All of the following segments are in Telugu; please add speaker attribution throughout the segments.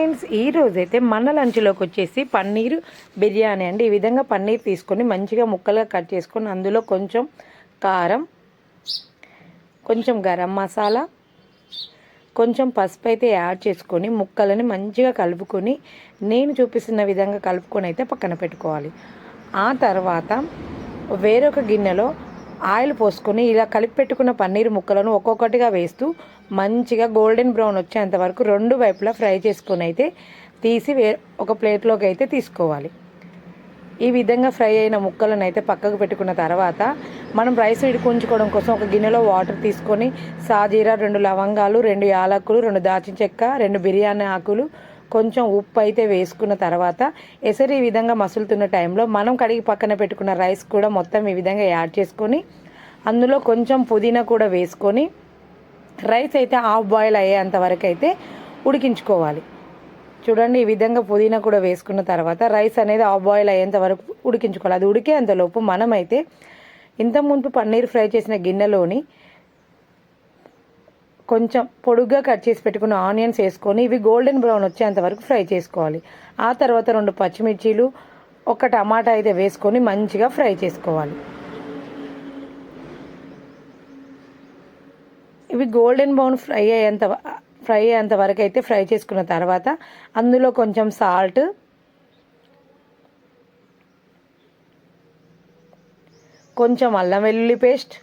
Speaker 1: ఫ్రెండ్స్, ఈరోజైతే మన లంచ్లోకి వచ్చేసి పన్నీర్ బిర్యానీ అండి. ఈ విధంగా పన్నీర్ తీసుకొని మంచిగా ముక్కలుగా కట్ చేసుకొని అందులో కొంచెం కారం, కొంచెం గరం మసాలా, కొంచెం పసుపు అయితే యాడ్ చేసుకొని ముక్కలని మంచిగా కలుపుకొని నేను చూపిస్తున్న విధంగా కలుపుకొని అయితే పక్కన పెట్టుకోవాలి. ఆ తర్వాత వేరొక గిన్నెలో ఆయిల్ పోసుకొని ఇలా కలిపి పెట్టుకున్న పన్నీర్ ముక్కలను ఒక్కొక్కటిగా వేస్తూ మంచిగా గోల్డెన్ బ్రౌన్ వచ్చేంత వరకు రెండు వైపులా ఫ్రై చేసుకొని అయితే తీసి ఒక ప్లేట్లోకి అయితే తీసుకోవాలి. ఈ విధంగా ఫ్రై అయిన ముక్కలను అయితే పక్కకు పెట్టుకున్న తర్వాత మనం రైస్ ఉడికించుకోవడం కోసం ఒక గిన్నెలో వాటర్ తీసుకొని సాజీరా, 2 లవంగాలు, 2 యాలకులు, 2 దాల్చిన చెక్క, 2 బిర్యానీ ఆకులు, కొంచెం ఉప్పు అయితే వేసుకున్న తర్వాత ఎసరు ఈ విధంగా మసులుతున్న టైంలో మనం కడిగి పక్కన పెట్టుకున్న రైస్ కూడా మొత్తం ఈ విధంగా యాడ్ చేసుకొని అందులో కొంచెం పుదీనా కూడా వేసుకొని రైస్ అయితే హాఫ్ బాయిల్ అయ్యేంత వరకు అయితే ఉడికించుకోవాలి. చూడండి, ఈ విధంగా పుదీనా కూడా వేసుకున్న తర్వాత రైస్ అనేది హాఫ్ బాయిల్ అయ్యేంత వరకు ఉడికించుకోవాలి. అది ఉడికేంతలోపు మనమైతే ఇంతకుముందు పన్నీర్ ఫ్రై చేసిన గిన్నెలోని కొంచెం పొడుగ్గా కట్ చేసి పెట్టుకున్న ఆనియన్స్ వేసుకొని ఇవి గోల్డెన్ బ్రౌన్ వచ్చేంత వరకు ఫ్రై చేసుకోవాలి. ఆ తర్వాత 2 పచ్చిమిర్చీలు, 1 టమాటా అయితే వేసుకొని మంచిగా ఫ్రై చేసుకోవాలి. ఇవి గోల్డెన్ బ్రౌన్ ఫ్రై అయ్యేంత వరకు అయితే ఫ్రై చేసుకున్న తర్వాత అందులో కొంచెం సాల్ట్, కొంచెం అల్లం వెల్లుల్లి పేస్ట్,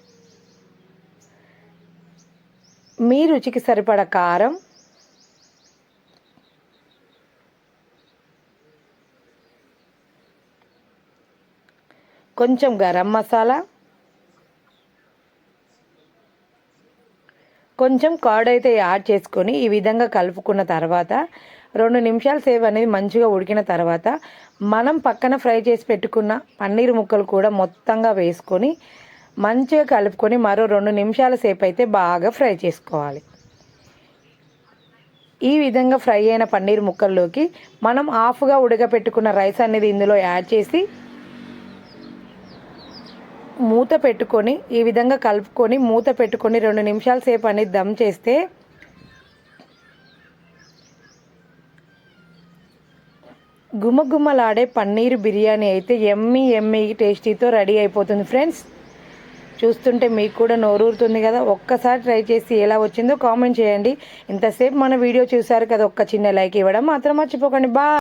Speaker 1: మీ రుచికి సరిపడ కారం, కొంచెం గరం మసాలా, కొంచెం కర్డ్ అయితే యాడ్ చేసుకొని ఈ విధంగా కలుపుకున్న తర్వాత 2 నిమిషాల సేపు అనేది మంచిగా ఉడికిన తర్వాత మనం పక్కన ఫ్రై చేసి పెట్టుకున్న పన్నీర్ ముక్కలు కూడా మొత్తంగా వేసుకొని మంచిగా కలుపుకొని మరో 2 నిమిషాల సేపు అయితే బాగా ఫ్రై చేసుకోవాలి. ఈ విధంగా ఫ్రై అయిన పన్నీర్ ముక్కల్లోకి మనం హాఫ్గా ఉడకపెట్టుకున్న రైస్ అనేది ఇందులో యాడ్ చేసి మూత పెట్టుకొని ఈ విధంగా కలుపుకొని మూత పెట్టుకొని 2 నిమిషాల సేపు అనేది దమ్ చేస్తే గుమగుమలాడే పన్నీర్ బిర్యానీ అయితే ఎమ్మీ టేస్టీతో రెడీ అయిపోతుంది. ఫ్రెండ్స్, చూస్తుంటే మీకు కూడా నోరూరుతుంది కదా. ఒక్కసారి ట్రై చేసి ఎలా వచ్చిందో కామెంట్ చేయండి. ఇంతసేపు మన వీడియో చూసారు కదా, ఒక్క చిన్న లైక్ ఇవ్వడం మాత్రం మర్చిపోకండి. బాయ్.